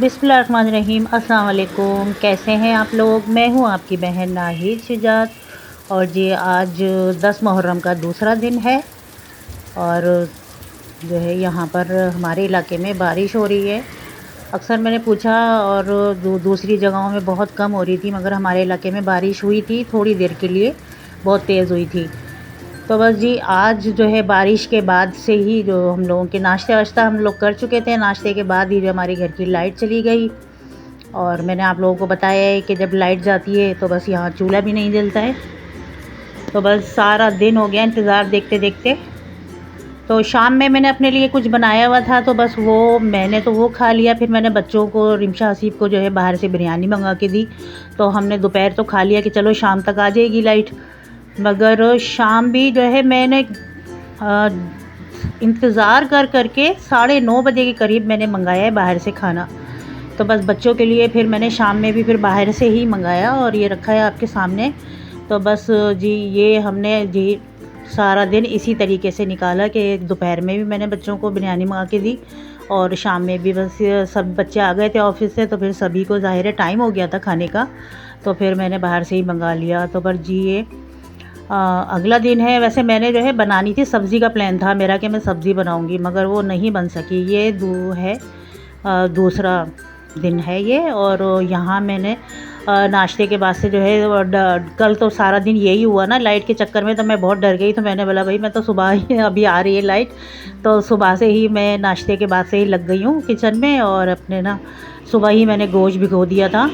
बिस्मिल्लाहिर्रहमानिर्रहीम। अस्सलाम वालेकुम। कैसे हैं आप लोग? मैं हूं आपकी बहन नाहिद शुजात। और जी आज 10 मुहर्रम का दूसरा दिन है और जो है यहाँ पर हमारे इलाके में बारिश हो रही है। अक्सर मैंने पूछा और दूसरी जगहों में बहुत कम हो रही थी, मगर हमारे इलाके में बारिश हुई थी थोड़ी देर के लिए, बहुत तेज़ हुई थी। तो बस जी आज जो है बारिश के बाद से ही जो हम लोगों के नाश्ता-वाश्ता हम लोग कर चुके थे, नाश्ते के बाद ही जो हमारे घर की लाइट चली गई। और मैंने आप लोगों को बताया है कि जब लाइट जाती है तो बस यहाँ चूल्हा भी नहीं जलता है। तो बस सारा दिन हो गया इंतज़ार देखते-देखते। तो शाम में मैंने अपने लिए कुछ बनाया हुआ था, तो बस मैंने वो खा लिया। फिर मैंने बच्चों को, रिमशा हसीब को जो है बाहर से बिरयानी मंगा के दी। तो हमने दोपहर तो खा लिया कि चलो शाम तक आ जाएगी लाइट। मगर शाम भी जो है मैंने इंतज़ार कर के 9:30 बजे के करीब मैंने मंगाया है बाहर से खाना। तो बस बच्चों के लिए फिर मैंने शाम में भी फिर बाहर से ही मंगाया और ये रखा है आपके सामने। तो बस जी ये हमने जी सारा दिन इसी तरीके से निकाला कि दोपहर में भी मैंने बच्चों को बिरयानी मंगा के दी और शाम में भी बस सब बच्चे आ गए थे ऑफ़िस से, तो फिर सभी को ज़ाहिर है टाइम हो गया था खाने का, तो फिर मैंने बाहर से ही मंगा लिया। तो पर जी ये अगला दिन है। वैसे मैंने जो है बनानी थी, सब्ज़ी का प्लान था मेरा कि मैं सब्ज़ी बनाऊंगी, मगर वो नहीं बन सकी। ये दूसरा दिन है ये। और यहाँ मैंने नाश्ते के बाद से जो है कल तो सारा दिन यही हुआ ना लाइट के चक्कर में, तो मैं बहुत डर गई। तो मैंने बोला भाई मैं तो सुबह ही अभी आ रही है लाइट, तो सुबह से ही मैं नाश्ते के बाद से ही लग गई हूँ किचन में। और अपने ना सुबह ही मैंने गोश्त भिगो दिया था।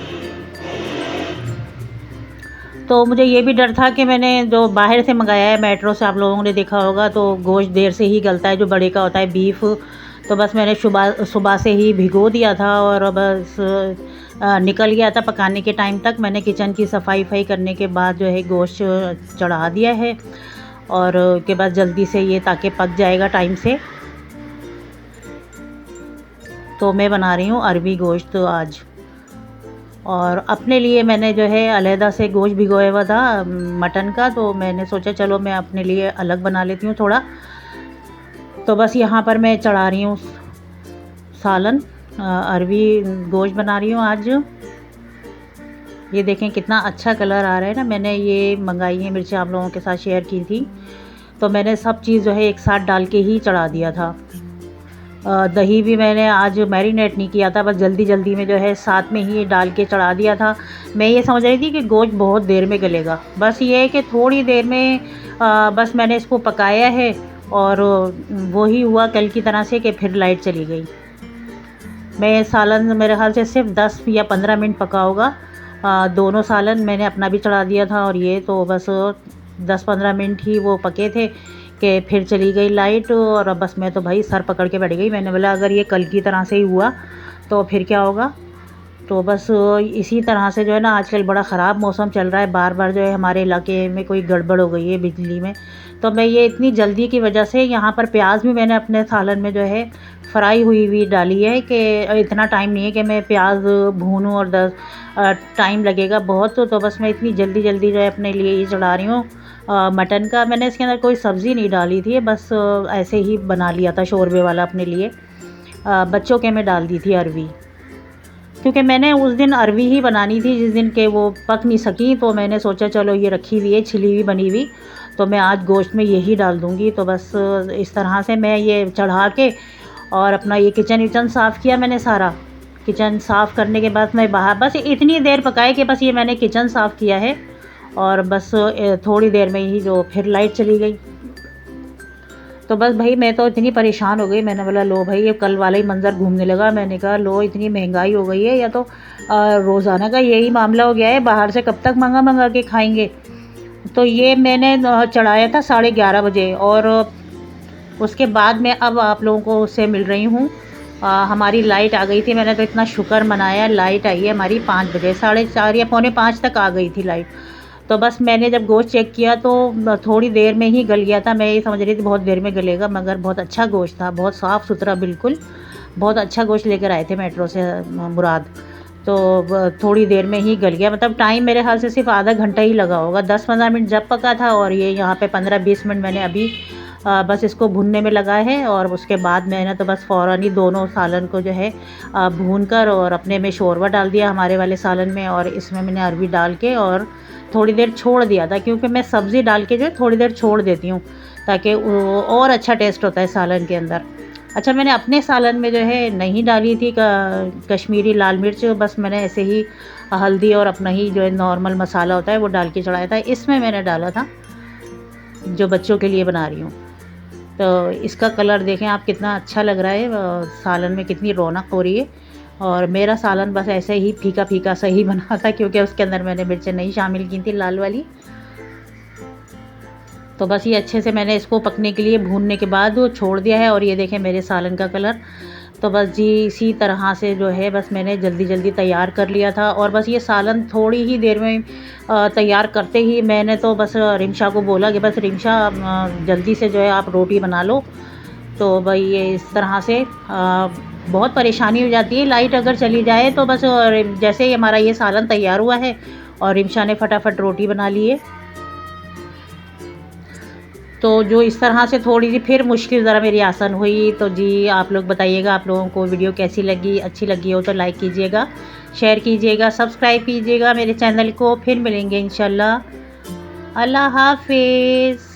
तो मुझे ये भी डर था कि मैंने जो बाहर से मंगाया है मेट्रो से, आप लोगों ने देखा होगा, तो गोश्त देर से ही गलता है, जो बड़े का होता है बीफ। तो बस मैंने सुबह सुबह से ही भिगो दिया था और बस निकल गया था पकाने के टाइम तक। मैंने किचन की सफाई करने के बाद जो है गोश्त चढ़ा दिया है और के बाद जल्दी से ये ताकि पक जाएगा टाइम से। तो मैं बना रही हूँ अरबी गोश्त आज। और अपने लिए मैंने जो है अलहदा से गोश्त भिगोया हुआ था मटन का, तो मैंने सोचा चलो मैं अपने लिए अलग बना लेती हूँ थोड़ा। तो बस यहाँ पर मैं चढ़ा रही हूँ सालन, अरबी गोश्त बना रही हूँ आज। ये देखें कितना अच्छा कलर आ रहा है ना। मैंने ये मंगाई है मिर्चें, आप लोगों के साथ शेयर की थी। तो मैंने सब चीज़ जो है एक साथ डाल के ही चढ़ा दिया था। दही भी मैंने आज मैरिनेट नहीं किया था, बस जल्दी जल्दी में जो है साथ में ही डाल के चढ़ा दिया था। मैं ये समझ रही थी कि गोश्त बहुत देर में गलेगा, बस ये है कि थोड़ी देर में बस मैंने इसको पकाया है। और वही हुआ कल की तरह से कि फिर लाइट चली गई। मैं सालन मेरे ख्याल से सिर्फ 10 या 15 मिनट पका होगा। दोनों सालन मैंने अपना भी चढ़ा दिया था और ये तो बस 10-15 मिनट ही वो पके थे कि फिर चली गई लाइट। और अब बस मैं तो भाई सर पकड़ के बैठ गई। मैंने बोला अगर ये कल की तरह से ही हुआ तो फिर क्या होगा। तो बस इसी तरह से जो है ना आजकल बड़ा ख़राब मौसम चल रहा है, बार बार जो है हमारे इलाके में कोई गड़बड़ हो गई है बिजली में। तो मैं ये इतनी जल्दी की वजह से यहाँ पर प्याज भी मैंने अपने सालन में जो है फ्राई हुई डाली है कि इतना टाइम नहीं है कि मैं प्याज भूनूं और टाइम लगेगा बहुत। तो बस मैं इतनी जल्दी जल्दी जो है अपने लिए ये चढ़ा रही हूँ मटन का। मैंने इसके अंदर कोई सब्ज़ी नहीं डाली थी, बस ऐसे ही बना लिया था शोरबे वाला अपने लिए। बच्चों के में डाल दी थी अरवी, क्योंकि मैंने उस दिन अरवी ही बनानी थी जिस दिन के वो पक नहीं सकी। तो मैंने सोचा चलो ये रखी हुई है छिली हुई बनी हुई, तो मैं आज गोश्त में यही डाल दूँगी। तो बस इस तरह से मैं ये चढ़ा के और अपना ये किचन विचन साफ़ किया मैंने सारा। किचन साफ़ करने के बाद मैं बाहर बस इतनी देर पकाए कि बस ये मैंने किचन साफ़ किया है और बस थोड़ी देर में ही जो फिर लाइट चली गई। तो बस भाई मैं तो इतनी परेशान हो गई। मैंने बोला लो भाई ये कल वाला ही मंज़र घूमने लगा। मैंने कहा लो इतनी महंगाई हो गई है, या तो रोज़ाना का यही मामला हो गया है, बाहर से कब तक मंगा के खाएंगे। तो ये मैंने चढ़ाया था 11:30 बजे और उसके बाद मैं अब आप लोगों को उससे मिल रही हूँ। हमारी लाइट आ गई थी, मैंने तो इतना शुक्र मनाया। लाइट आई है हमारी 5 बजे, 4:30 या पौने 5 तक आ गई थी लाइट। तो बस मैंने जब गोश्त चेक किया तो थोड़ी देर में ही गल गया था। मैं ये समझ रही थी बहुत देर में गलेगा, मगर बहुत अच्छा गोश्त था, बहुत साफ़ सुथरा, बिल्कुल बहुत अच्छा गोश्त लेकर आए थे मेट्रो से मुराद। तो थोड़ी देर में ही गल गया, मतलब टाइम मेरे ख्याल से सिर्फ आधा घंटा ही लगा होगा। 10-15 मिनट जब पका था और ये यहाँ पे 15-20 मिनट मैंने अभी बस इसको भुनने में लगा है और उसके बाद मैंने तो बस फ़ौरन ही दोनों सालन को जो है भून कर और अपने में शोरबा डाल दिया हमारे वाले सालन में, और इसमें मैंने अरबी डाल के और थोड़ी देर छोड़ दिया था, क्योंकि मैं सब्ज़ी डाल के जो है थोड़ी देर छोड़ देती हूँ ताकि वो और अच्छा टेस्ट होता है सालन के अंदर। अच्छा, मैंने अपने सालन में जो है नहीं डाली थी कश्मीरी लाल मिर्च, बस मैंने ऐसे ही हल्दी और अपना ही जो है नॉर्मल मसाला होता है वो डाल के चढ़ाया था। इसमें मैंने डाला था जो बच्चों के लिए बना रही हूँ। तो इसका कलर देखें आप कितना अच्छा लग रहा है, सालन में कितनी रौनक हो रही है। और मेरा सालन बस ऐसे ही फीका फीका सा ही बना था, क्योंकि उसके अंदर मैंने मिर्चें नहीं शामिल की थी लाल वाली। तो बस ये अच्छे से मैंने इसको पकने के लिए भूनने के बाद वो छोड़ दिया है, और ये देखें मेरे सालन का कलर। तो बस जी इसी तरह से जो है बस मैंने जल्दी जल्दी तैयार कर लिया था, और बस ये सालन थोड़ी ही देर में तैयार करते ही मैंने तो बस रिमशा को बोला कि बस रिमशा जल्दी से जो है आप रोटी बना लो। तो भाई ये इस तरह से बहुत परेशानी हो जाती है, लाइट अगर चली जाए तो बस जैसे ही हमारा ये सालन तैयार हुआ है और रिमशा ने फटाफट रोटी बना ली है। तो जो इस तरह से थोड़ी सी फिर मुश्किल ज़रा मेरी आसान हुई। तो जी आप लोग बताइएगा आप लोगों को वीडियो कैसी लगी, अच्छी लगी हो तो लाइक कीजिएगा, शेयर कीजिएगा, सब्सक्राइब कीजिएगा मेरे चैनल को। फिर मिलेंगे इंशाल्लाह। अल्लाह हाफिज़।